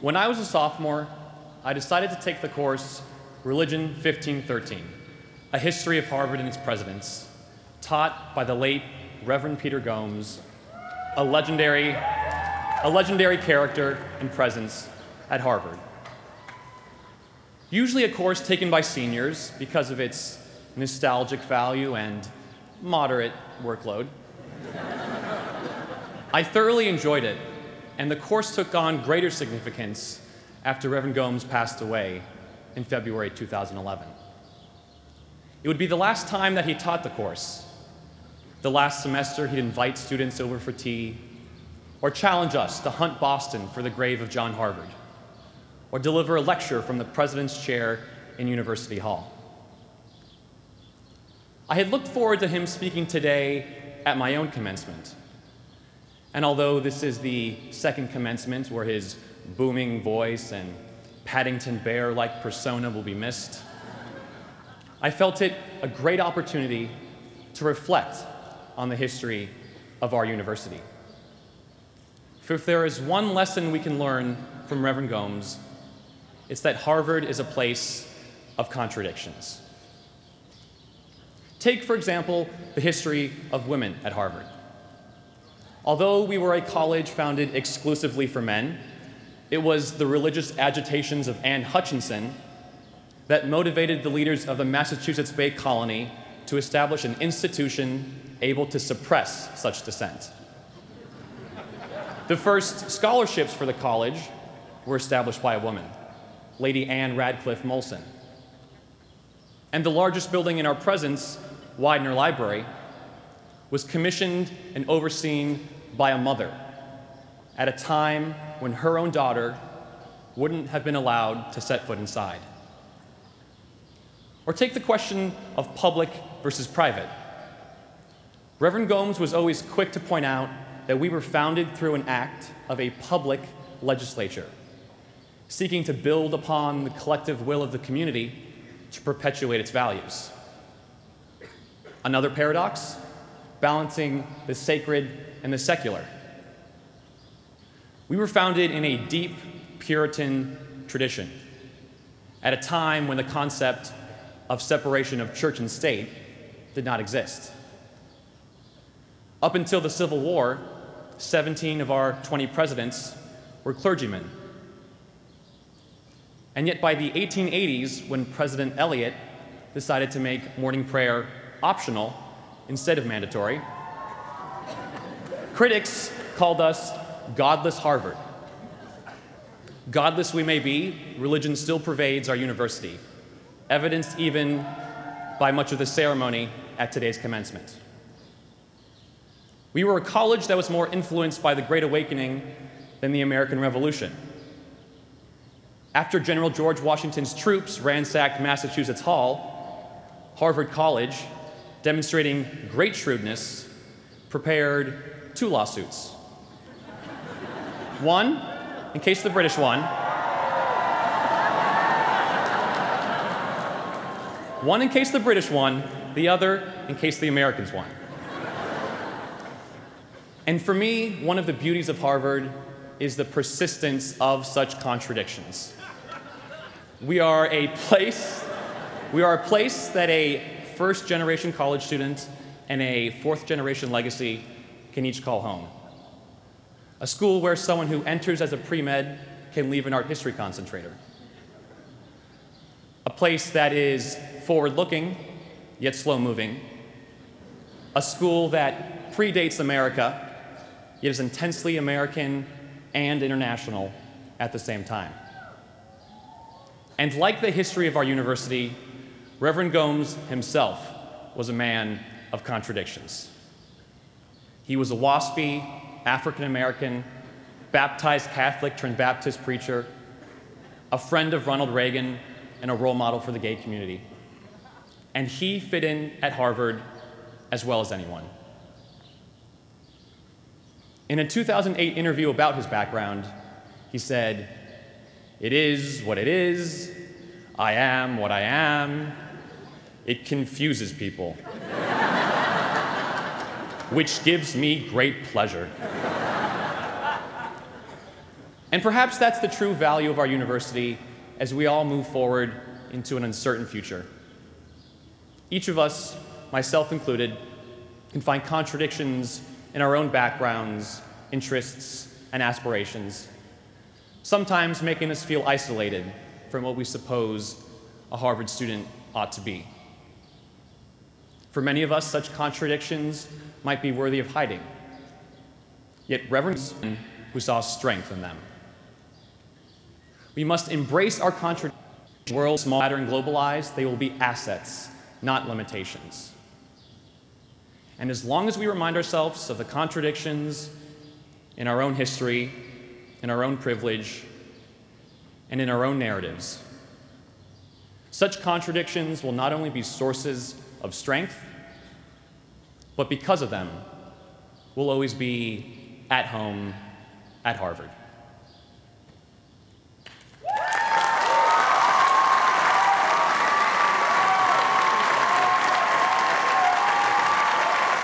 When I was a sophomore, I decided to take the course Religion 1513, a history of Harvard and its presidents, taught by the late Reverend Peter Gomes, a legendary character and presence at Harvard. Usually a course taken by seniors because of its nostalgic value and moderate workload. I thoroughly enjoyed it, and the course took on greater significance after Reverend Gomes passed away in February 2011. It would be the last time that he taught the course. The last semester, he'd invite students over for tea, or challenge us to hunt Boston for the grave of John Harvard, or deliver a lecture from the president's chair in University Hall. I had looked forward to him speaking today at my own commencement. And although this is the second commencement where his booming voice and Paddington Bear-like persona will be missed, I felt it a great opportunity to reflect on the history of our university. For if there is one lesson we can learn from Reverend Gomes, it's that Harvard is a place of contradictions. Take, for example, the history of women at Harvard. Although we were a college founded exclusively for men, it was the religious agitations of Anne Hutchinson that motivated the leaders of the Massachusetts Bay Colony to establish an institution able to suppress such dissent. The first scholarships for the college were established by a woman, Lady Anne Radcliffe Molson. And the largest building in our presence, Widener Library, was commissioned and overseen by a mother at a time when her own daughter wouldn't have been allowed to set foot inside. Or take the question of public versus private. Reverend Gomes was always quick to point out that we were founded through an act of a public legislature, seeking to build upon the collective will of the community to perpetuate its values. Another paradox, balancing the sacred and the secular. We were founded in a deep Puritan tradition at a time when the concept of separation of church and state did not exist. Up until the Civil War, 17 of our 20 presidents were clergymen. And yet by the 1880s, when President Eliot decided to make morning prayer optional instead of mandatory, critics called us godless Harvard. Godless we may be, religion still pervades our university, evidenced even by much of the ceremony at today's commencement. We were a college that was more influenced by the Great Awakening than the American Revolution. After General George Washington's troops ransacked Massachusetts Hall, Harvard College, demonstrating great shrewdness, prepared 2 lawsuits. One, in case the British won. One in case the British won, the other in case the Americans won. And for me, one of the beauties of Harvard is the persistence of such contradictions. We are a place that a first-generation college student and a fourth-generation legacy can each call home. A school where someone who enters as a pre-med can leave an art history concentrator. A place that is forward-looking, yet slow-moving. A school that predates America, yet is intensely American and international at the same time. And like the history of our university, Reverend Gomes himself was a man of contradictions. He was a waspy, African-American, baptized Catholic turned Baptist preacher, a friend of Ronald Reagan, and a role model for the gay community. And he fit in at Harvard as well as anyone. In a 2008 interview about his background, he said, "It is what it is. I am what I am. It confuses people, which gives me great pleasure." And perhaps that's the true value of our university as we all move forward into an uncertain future. Each of us, myself included, can find contradictions in our own backgrounds, interests, and aspirations, sometimes making us feel isolated from what we suppose a Harvard student ought to be. For many of us, such contradictions might be worthy of hiding, yet reverence who saw strength in them. We must embrace our contradictions. In a world small, matter, and globalized, they will be assets, not limitations. And as long as we remind ourselves of the contradictions in our own history, in our own privilege, and in our own narratives, such contradictions will not only be sources of strength, but because of them, we'll always be at home at Harvard.